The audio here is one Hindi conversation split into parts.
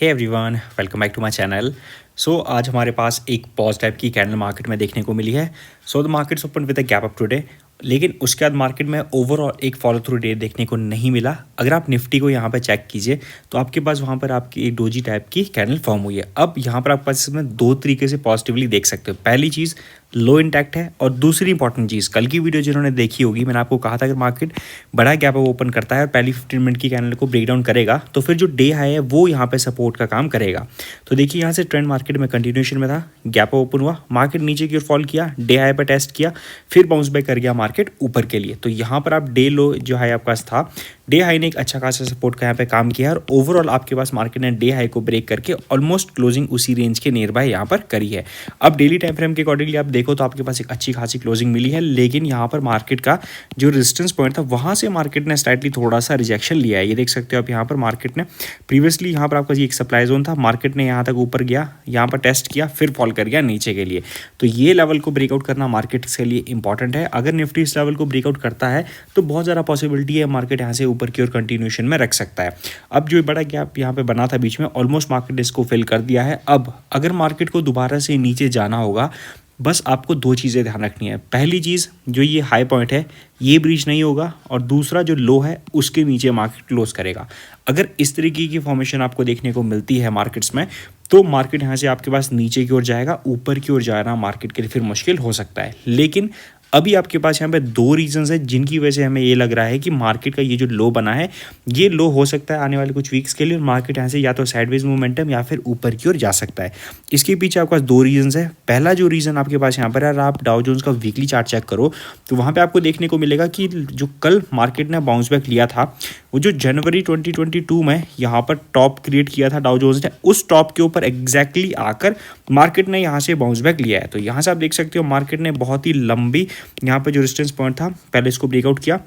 Hey everyone, welcome back to my channel. So आज हमारे पास एक पॉज टाइप की कैंडल मार्केट में देखने को मिली है। So the markets open with a gap up today, लेकिन उसके बाद मार्केट में ओवरऑल एक फॉलो थ्रू डे देखने को नहीं मिला। अगर आप निफ्टी को यहाँ पर चेक कीजिए तो आपके पास वहाँ पर आपकी एक डोजी टाइप की कैंडल फॉर्म हुई है। अब यहाँ पर आप पास इसमें दो तरीके से पॉजिटिवली देख सकते हो। पहली चीज़ लो इंटैक्ट है, और दूसरी इंपॉर्टेंट चीज़, कल की वीडियो जिन्होंने देखी होगी मैंने आपको कहा था अगर मार्केट बड़ा गैप अप ओपन करता है और पहली 15 मिनट की कैंडल को ब्रेक डाउन करेगा तो फिर जो डे हाई है वो यहाँ पे सपोर्ट का काम करेगा। तो देखिए यहाँ से ट्रेंड मार्केट में कंटिन्यूएशन में था, गैप अप ओपन हुआ, मार्केट नीचे की ओर फॉल किया, डे हाई पर टेस्ट किया, फिर बाउंस बैक कर गया मार्केट ऊपर के लिए। तो यहाँ पर आप डे लो जो हाई आपका था, डे हाई ने एक अच्छा खासा सपोर्ट का यहाँ पे काम किया और ओवरऑल आपके पास मार्केट ने डे हाई को ब्रेक करके ऑलमोस्ट क्लोजिंग उसी रेंज के नियर बाय यहाँ पर करी है। अब डेली टाइम फ्रेम के अकॉर्डिंगली आप देखो तो आपके पास एक अच्छी खासी क्लोजिंग मिली है, लेकिन यहाँ पर मार्केट का जो रेजिस्टेंस पॉइंट था वहाँ से मार्केट ने स्लाइटली थोड़ा सा रिजेक्शन लिया है। ये देख सकते हो आप यहाँ पर मार्केट ने प्रीवियसली यहाँ पर आपका ये एक सप्लाई जोन था, मार्केट ने यहाँ तक ऊपर गया, यहाँ पर टेस्ट किया, फिर फॉल कर गया नीचे के लिए। तो ये लेवल को ब्रेकआउट करना मार्केट के लिए इंपॉर्टेंट है। अगर निफ्टी इस लेवल को ब्रेकआउट करता है तो बहुत ज़्यादा पॉसिबिलिटी है मार्केट यहाँ से ऊपर की ओर कंटिन्यूएशन में रख सकता है। अब जो बड़ा गैप यहाँ पे बना था बीच में, ऑलमोस्ट मार्केट ने इसको फिल कर दिया है। अब अगर मार्केट को दोबारा से नीचे जाना होगा, बस आपको दो चीज़ें ध्यान रखनी है। पहली चीज़, जो ये हाई पॉइंट है ये ब्रीच नहीं होगा, और दूसरा जो लो है उसके नीचे मार्केट क्लोज करेगा। अगर इस तरीके की फॉर्मेशन आपको देखने को मिलती है मार्केट्स में, तो मार्केट यहाँ से आपके पास नीचे की ओर जाएगा, ऊपर की ओर जाना मार्केट के लिए फिर मुश्किल हो सकता है। लेकिन अभी आपके पास यहाँ पे दो रीजंस है जिनकी वजह से हमें ये लग रहा है कि मार्केट का ये जो लो बना है ये लो हो सकता है आने वाले कुछ वीक्स के लिए, और मार्केट यहाँ से या तो साइडवेज मोमेंटम या फिर ऊपर की ओर जा सकता है। इसके पीछे आपके पास दो रीजंस है। पहला जो रीज़न आपके पास यहाँ पर है, आप डाउ जोन्स का वीकली चार्ट चेक करो तो वहाँ पर आपको देखने को मिलेगा कि जो कल मार्केट ने बाउंस बैक लिया था, वो जो जनवरी 2022 में यहाँ पर टॉप क्रिएट किया था डाउ जोन्स ने, उस टॉप के ऊपर एग्जैक्टली आकर मार्केट ने यहाँ से बाउंस बैक लिया है। तो यहाँ से आप देख सकते हो मार्केट ने बहुत ही लंबी यहाँ पर जो रेजिस्टेंस पॉइंट था पहले इसको ब्रेकआउट किया,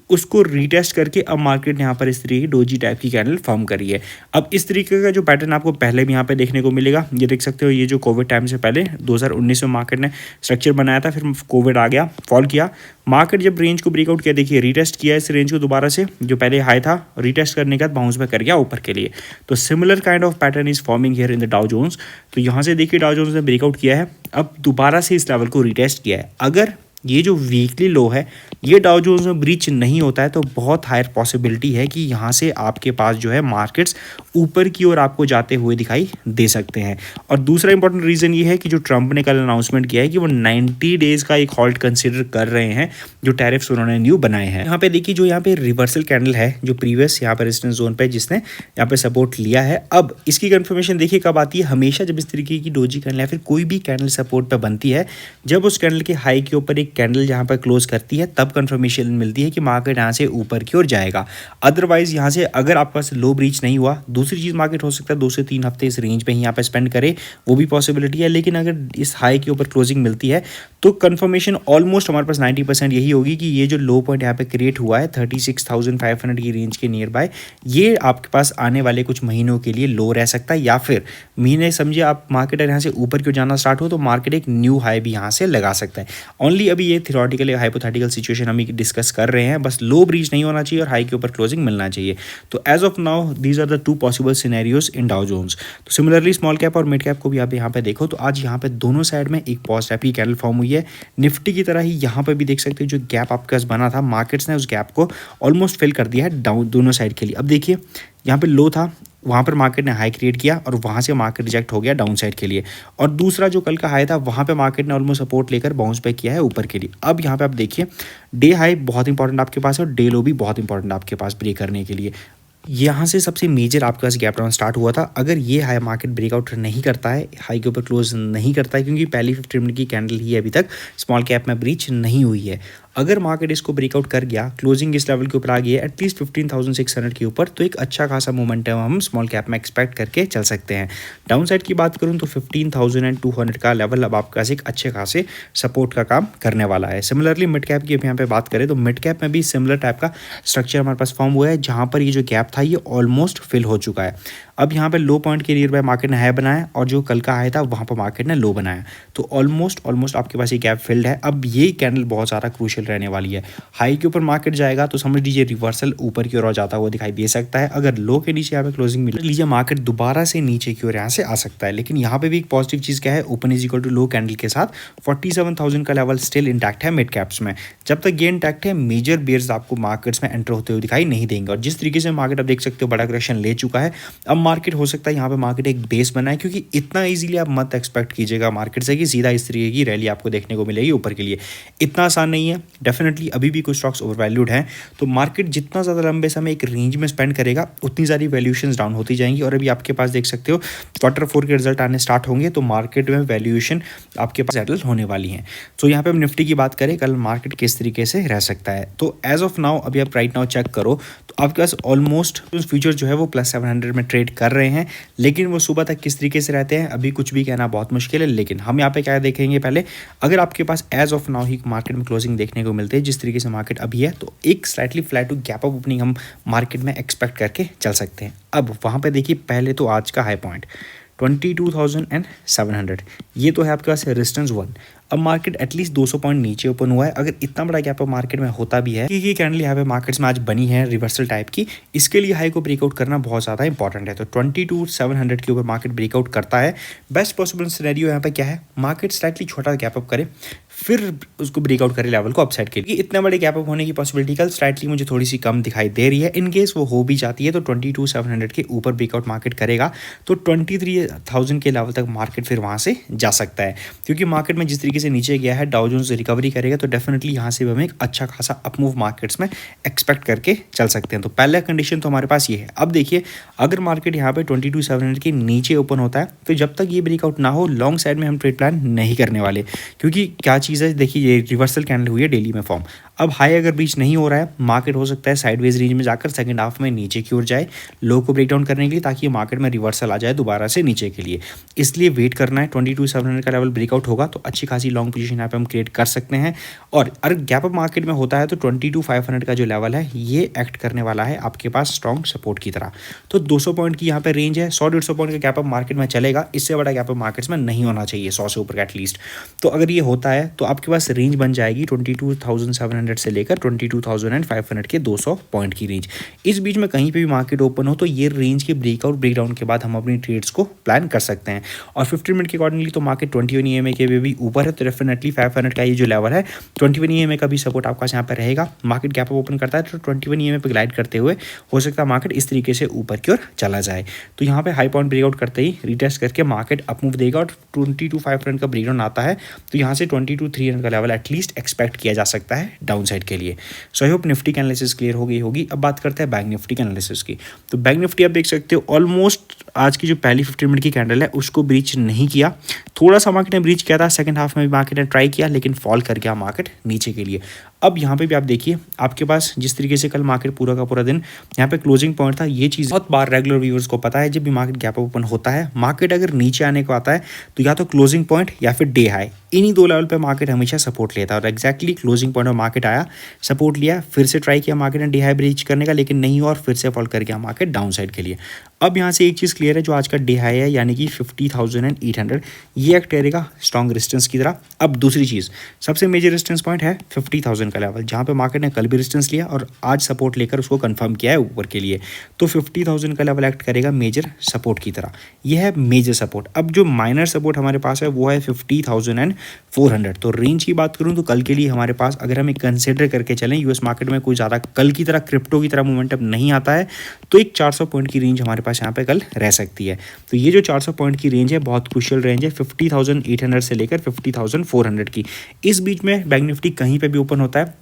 उसको रीटेस्ट करके अब मार्केट ने यहाँ पर इस तरीके की डोजी टाइप की कैंडल फॉर्म करी है। अब इस तरीके का जो पैटर्न आपको पहले भी यहाँ पे देखने को मिलेगा, ये देख सकते हो, ये जो कोविड टाइम से पहले 2019 में मार्केट ने स्ट्रक्चर बनाया था, फिर कोविड आ गया, फॉल किया, मार्केट जब रेंज को ब्रेकआउट किया, देखिए रीटेस्ट किया इस रेंज को दोबारा से, जो पहले हाई था रीटेस्ट करने के बाद बाउंस बैक कर गया ऊपर के लिए। तो similar kind of pattern is forming here in the Dow Jones. तो यहाँ से देखिए डाउ जोन्स ने ब्रेकआउट किया है, अब दोबारा से इस लेवल को रीटेस्ट किया है। अगर ये जो वीकली लो है ये डाउ जोन्स में ब्रीच नहीं होता है तो बहुत हायर पॉसिबिलिटी है कि यहाँ से आपके पास जो है मार्केट्स ऊपर की ओर आपको जाते हुए दिखाई दे सकते हैं। और दूसरा इंपॉर्टेंट रीज़न ये है कि जो ट्रंप ने कल अनाउंसमेंट किया है कि वो 90 डेज़ का एक हॉल्ट कंसिडर कर रहे हैं, जो टैरिफ्स उन्होंने न्यू बनाए हैं। यहाँ पे देखिए जो यहाँ पे रिवर्सल कैंडल है, जो प्रीवियस यहाँ पे रेजिस्टेंस जोन पे जिसने यहाँ पे सपोर्ट लिया है, अब इसकी कंफर्मेशन देखिए कब आती है, हमेशा जब इस तरीके की डोजी कैंडल या फिर कोई भी कैंडल सपोर्ट पर बनती है, जब उस कैंडल के हाई के ऊपर एक कैंडल यहाँ पर क्लोज करती है तब कंफर्मेशन मिलती है कि मार्केट यहाँ से ऊपर की ओर जाएगा। अदरवाइज यहाँ से अगर आपके पास लो ब्रीच नहीं हुआ, दूसरी चीज़ मार्केट हो सकता है 2 से 3 हफ्ते इस रेंज पे ही यहाँ पे स्पेंड करे, वो भी पॉसिबिलिटी है। लेकिन अगर इस हाई के ऊपर क्लोजिंग मिलती है तो कंफर्मेशन ऑलमोस्ट हमारे पास 90% यही होगी कि ये जो लो पॉइंट यहाँ पे क्रिएट हुआ है 36,500 की रेंज के नियर बाय, ये आपके पास आने वाले कुछ महीनों के लिए लो रह सकता है, या फिर महीने समझिए आप मार्केट यहाँ से ऊपर की ओर जाना स्टार्ट हो तो मार्केट एक न्यू हाई भी यहाँ से लगा सकता है। ओनली अभी ये थियोरेटिकल हाइपोथेटिकल सिचुएशन हम डिस्कस कर रहे हैं, बस लो ब्रीच नहीं होना चाहिए और हाई के ऊपर क्लोजिंग मिलना चाहिए। तो as of now these are the 2 possible scenarios in Dow Jones. तो सिमिलरली स्मॉल कैप और मिड कैप को भी आप यहाँ पे देखो तो आज यहाँ पे दोनों साइड में एक पॉज टाइप की कैंडल फॉर्म हुई है। निफ्टी की तरह ही यहाँ पे भी देख सकते हो जो गैप आपके पास बना था, मार्केट्स ने उस गैप को ऑलमोस्ट फिल कर दिया है डाउन दोनों साइड के लिए। अब देखिए यहाँ पे लो था, वहाँ पर मार्केट ने हाई क्रिएट किया और वहाँ से मार्केट रिजेक्ट हो गया डाउन साइड के लिए, और दूसरा जो कल का हाई था वहाँ पे मार्केट ने ऑलमोस्ट सपोर्ट लेकर बाउंस बैक किया है ऊपर के लिए। अब यहाँ पे आप देखिए डे हाई बहुत इंपॉर्टेंट आपके पास है और डे लो भी बहुत इंपॉर्टेंट आपके पास ब्रेक करने के लिए। यहाँ से सबसे मेजर आपके पास गैप डाउन स्टार्ट हुआ था। अगर ये हाई मार्केट ब्रेकआउट नहीं करता है, हाई के ऊपर क्लोज नहीं करता है, क्योंकि पहली 15 मिनट की कैंडल ही अभी तक स्मॉल कैप में ब्रीच नहीं हुई है, अगर मार्केट इसको ब्रेकआउट कर गया, क्लोजिंग इस लेवल के ऊपर आ गई है एटलीस्ट 15,600 के ऊपर, तो एक अच्छा खासा मोमेंटम हम स्मॉल कैप में एक्सपेक्ट करके चल सकते हैं। डाउन साइड की बात करूं तो 15,200 का लेवल अब आपके पास एक अच्छे खासे सपोर्ट का काम करने वाला है। सिमिलरली मिड कैप की यहाँ पे बात करें तो मिड कैप में भी सिमिलर टाइप का स्ट्रक्चर हमारे पास फॉर्म हुआ है, जहाँ पर ये जो गैप था ये ऑलमोस्ट फिल हो चुका है। अब यहाँ पे लो पॉइंट के नियर बाय मार्केट ने हाई बनाया और जो कल का हाई था वहाँ पर मार्केट ने लो बनाया, तो ऑलमोस्ट आपके पास ये गैप फिल्ड है। अब ये कैंडल बहुत ज़्यादा क्रूशियल रहने वाली है। हाई के ऊपर मार्केट जाएगा तो समझ लीजिए रिवर्सल ऊपर की ओर जाता हुआ दिखाई दे सकता है। अगर लो के नीचे यहाँ पे क्लोजिंग मिल लीजिए मार्केट दोबारा से नीचे की ओर यहाँ से आ सकता है। लेकिन यहाँ पे भी एक पॉजिटिव चीज़ क्या है, open is equal to low candle के साथ 47,000 का लेवल स्टिल इंटैक्ट है मिड कैप्स में। जब तक ये इंटैक्ट है मेजर बेयर्स आपको मार्केट्स में एंटर होते हुए दिखाई नहीं देंगे। और जिस तरीके से मार्केट आप देख सकते हो बड़ा करेक्शन ले चुका है, अब मार्केट हो सकता है यहाँ पे मार्केट एक बेस बनाए, क्योंकि इतना इजीली आप मत एक्सपेक्ट कीजिएगा मार्केट से कि सीधा इस तरीके की रैली आपको देखने को मिलेगी ऊपर के लिए। इतना आसान नहीं है। डेफिनेटली अभी भी कुछ स्टॉक्स ओवरवैल्यूड हैं, तो मार्केट जितना ज़्यादा लंबे समय एक रेंज में स्पेंड करेगा उतनी सारी वैल्यूएशंस डाउन होती जाएंगी। और अभी आपके पास देख सकते हो Q4 के रिजल्ट आने स्टार्ट होंगे तो मार्केट में वैल्यूएशन आपके पास सेटल होने वाली हैं। तो यहाँ पे हम निफ्टी की बात करें, कल मार्केट किस तरीके से रह सकता है, तो एज ऑफ नाउ अभी आप राइट नाउ चेक करो तो आपके पास ऑलमोस्ट फ्यूचर जो है वो +700 में ट्रेड कर रहे हैं। लेकिन वो सुबह तक किस तरीके से रहते हैं अभी कुछ भी कहना बहुत मुश्किल है। लेकिन हम यहाँ पे क्या देखेंगे, पहले अगर आपके पास एज ऑफ नाउ ही मार्केट में क्लोजिंग देखने को मिलते हैं जिस तरीके से मार्केट अभी है, तो एक slightly flat to gap up opening हम मार्केट में एक्सपेक्ट करके चल सकते हैं। अब वहाँ पे देखिए पहले तो आज का हाई पॉइंट 22,700, ये तो है आपके पास रेजिस्टेंस 1। अब मार्केट एटलीस्ट 200 पॉइंट नीचे ओपन हुआ है। अगर इतना बड़ा गैप अप मार्केट में होता भी है, क्योंकि कैंडल यहाँ पे मार्केट्स में आज बनी है रिवर्सल टाइप की, इसके लिए हाई को ब्रेकआउट करना बहुत ज़्यादा इंपॉर्टेंट है। तो 22,700 के ऊपर मार्केट ब्रेकआउट करता है, बेस्ट पॉसिबल सिनेरियो यहाँ पे क्या है, मार्केट स्लाइटली छोटा गैप अप करे फिर उसको ब्रेकआउट करे लेवल को अपसाइड के लिए। इतने बड़े गैप अप होने की पॉसिबिलिटी कल स्लाइटली मुझे थोड़ी सी कम दिखाई दे रही है। इन केस वो हो भी जाती है तो 22,700 के ऊपर ब्रेकआउट मार्केट करेगा तो 23,000 के लेवल तक मार्केट फिर वहाँ से जा सकता है। क्योंकि मार्केट में जिस तरीके से नीचे गया है, डाउ जोन्स रिकवरी करेगा तो डेफिनेटली यहाँ से भी हमें एक अच्छा खासा अपमूव मार्केट्स में एक्सपेक्ट करके चल सकते हैं। तो पहला कंडीशन तो हमारे पास ये है। अब देखिए अगर मार्केट यहाँ पे 22,700 के नीचे ओपन होता है तो जब तक ये ब्रेकआउट ना हो लॉन्ग साइड में हम ट्रेड प्लान नहीं करने वाले, क्योंकि क्या चीज़ है, देखिए ये रिवर्सल कैंडल हुई है डेली में फॉर्म। अब हाई अगर ब्रीच नहीं हो रहा है, मार्केट हो सकता है साइडवेज रेंज में जाकर सेकंड हाफ में नीचे की ओर जाए लो को ब्रेक डाउन करने के लिए, ताकि मार्केट में रिवर्सल आ जाए दोबारा से नीचे के लिए। इसलिए वेट करना है, 22,700 का लेवल ब्रेकआउट होगा तो अच्छी खासी लॉन्ग पोजीशन यहाँ पे हम क्रिएट कर सकते हैं। और अगर गैप अप मार्केट में होता है तो 22,500 का जो लेवल है ये एक्ट करने वाला है आपके पास स्ट्रॉन्ग सपोर्ट की तरह। तो 200 पॉइंट की यहाँ पे रेंज है, 100-150 पॉइंट का गैप अप मार्केट में चलेगा, इससे बड़ा गैप अप मार्केट्स में नहीं होना चाहिए 100 से ऊपर का एटलीस्ट। तो अगर ये होता है तो आपके पास रेंज बन जाएगी 22,700 से लेकर 22,500 के 200 पॉइंट की रेंज। इस बीच में कहीं पे भी मार्केट ओपन हो तो ये रेंज के ब्रेकआउट ब्रेकडाउन के बाद हम अपनी ट्रेड्स को प्लान कर सकते हैं। और 15 मिनट के अकॉर्डिंगली तो मार्केट 21 EMA के भी ऊपर है, तो डेफिनेटली 500 का ये जो लेवल है 21 EMA का भी सपोर्ट आपका यहाँ पर रहेगा। मार्केट गैप ओपन करता है तो 21 EMA पे ग्लाइड करते हुए हो सकता है मार्केट इस तरीके से ऊपर की ओर चला जाए। तो यहाँ पे हाई पॉइंट ब्रेकआउट करते ही रिटेस्ट करके मार्केट अपमूव देगा और 22,500 का ब्रेकडाउन आता है तो यहाँ से 22,300 का लेवल एटलीस्ट एक्सपेक्ट किया जा सकता है डाउन साइड के लिए। सो आई होप निफ्टी की एनालिसिस क्लियर हो गई होगी। अब बात करते हैं बैंक निफ्टी के एनालिसिस की। तो बैंक निफ्टी आप देख सकते हो ऑलमोस्ट आज की जो पहली 15 मिनट की कैंडल है उसको ब्रीच नहीं किया, थोड़ा सा मार्केट ने ब्रीच किया था, सेकंड हाफ में भी मार्केट ने ट्राई किया लेकिन फॉल कर गया मार्केट नीचे के लिए। अब यहाँ पे भी आप देखिए आपके पास जिस तरीके से कल मार्केट पूरा का पूरा दिन यहाँ पे क्लोजिंग पॉइंट था, ये चीज़ बहुत बार रेगुलर व्यूअर्स को पता है, जब भी मार्केट गैप ओपन होता है मार्केट अगर नीचे आने को आता है तो या तो क्लोजिंग पॉइंट या फिर डे हाई, इन्हीं दो लेवल पे मार्केट हमेशा सपोर्ट लेता है। और एक्जैक्टली क्लोजिंग पॉइंट में मार्केट आया, सपोर्ट लिया, फिर से ट्राई किया मार्केट ने डे हाई ब्रीच करने का लेकिन नहीं हुआ और फिर से फॉल कर गया मार्केट डाउन साइड के लिए। अब यहाँ से एक चीज़ क्लियर है, जो आज का डे हाई है यानी कि 50,800 ये एक्ट करेगा स्ट्रॉन्ग रेजिस्टेंस की तरह। अब दूसरी चीज़ सबसे मेजर रेजिस्टेंस पॉइंट है 50,000 का लेवल, जहाँ पे मार्केट ने कल भी रेजिस्टेंस लिया और आज सपोर्ट लेकर उसको कंफर्म किया है ऊपर के लिए। तो 50,000 का लेवल एक्ट करेगा मेजर सपोर्ट की तरह, यह है मेजर सपोर्ट। अब जो माइनर सपोर्ट हमारे पास है वो है 50,400। तो रेंज की बात करूँ तो कल के लिए हमारे पास अगर हम एक कंसिडर करके चलें यूएस मार्केट में कोई ज़्यादा कल की तरह क्रिप्टो की तरह मोमेंटम नहीं आता है तो एक 400 पॉइंट की रेंज हमारे पास यहाँ पे कल रह सकती है। तो ये जो 400 पॉइंट की रेंज है बहुत क्रूशियल रेंज है, 50,800 से लेकर 50,400 की। इस बीच में बैंक निफ्टी कहीं पे भी ओपन होता है,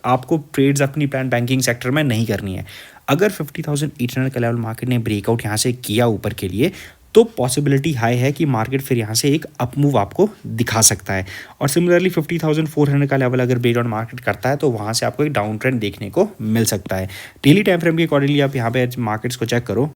आपको ट्रेड्स अपनी प्लान बैंकिंग सेक्टर में नहीं करनी है। अगर 50,800 का लेवल मार्केट ने ब्रेकआउट यहाँ से किया ऊपर के लिए तो पॉसिबिलिटी हाई है कि मार्केट फिर यहाँ से एक अपमूव आपको दिखा सकता है। और सिमिलरली 50,400 का लेवल अगर ब्रेक डाउन मार्केट करता है तो वहाँ से आपको एक डाउन ट्रेंड देखने को मिल सकता है। डेली टाइम फ्रेम के अकॉर्डिंगली आप यहाँ पे मार्केट्स को चेक करो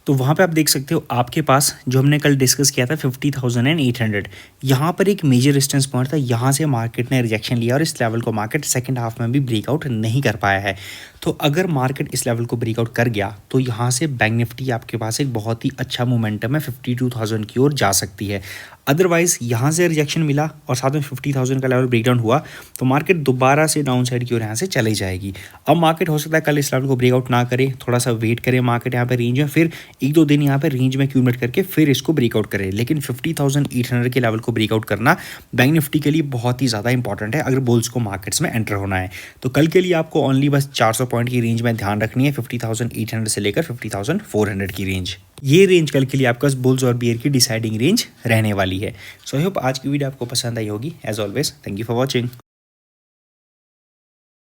तो वहाँ पे आप देख सकते हो आपके पास जो हमने कल डिस्कस किया था 50,800, यहाँ पर एक मेजर रेजिस्टेंस पॉइंट था। यहाँ से मार्केट ने रिजेक्शन लिया और इस लेवल को मार्केट सेकंड हाफ में भी ब्रेकआउट नहीं कर पाया है। तो अगर मार्केट इस लेवल को ब्रेकआउट कर गया तो यहाँ से बैंक निफ्टी आपके पास एक बहुत ही अच्छा मोमेंटम है, 52,000 की ओर जा सकती है। अदरवाइज यहाँ से रिजेक्शन मिला और साथ में 50,000 का लेवल ब्रेकडाउन हुआ तो मार्केट दोबारा से डाउन साइड की ओर यहाँ से चली जाएगी। अब मार्केट हो सकता है कल इस लेवल को ब्रेकआउट ना करे, थोड़ा सा वेट करे मार्केट यहाँ पे रेंज में, फिर एक दो दिन यहाँ पे रेंज में एक्यूमुलेट करके फिर इसको ब्रेकआउट करे। लेकिन 50,800 के लेवल को ब्रेकआउट करना बैंक निफ्टी के लिए बहुत ही ज़्यादा इंपॉर्टेंट है अगर बुल्स को मार्केट्स में एंटर होना है। तो कल के लिए आपको ओनली बस 400 पॉइंट की रेंज में ध्यान रखनी है, 50,800 से लेकर 50,400 की रेंज। ये रेंज कल के लिए आपका बुल्स और बियर की डिसाइडिंग रेंज रहने वाली है। सो आई होप आज की वीडियो आपको पसंद आई होगी। As always thank you for watching.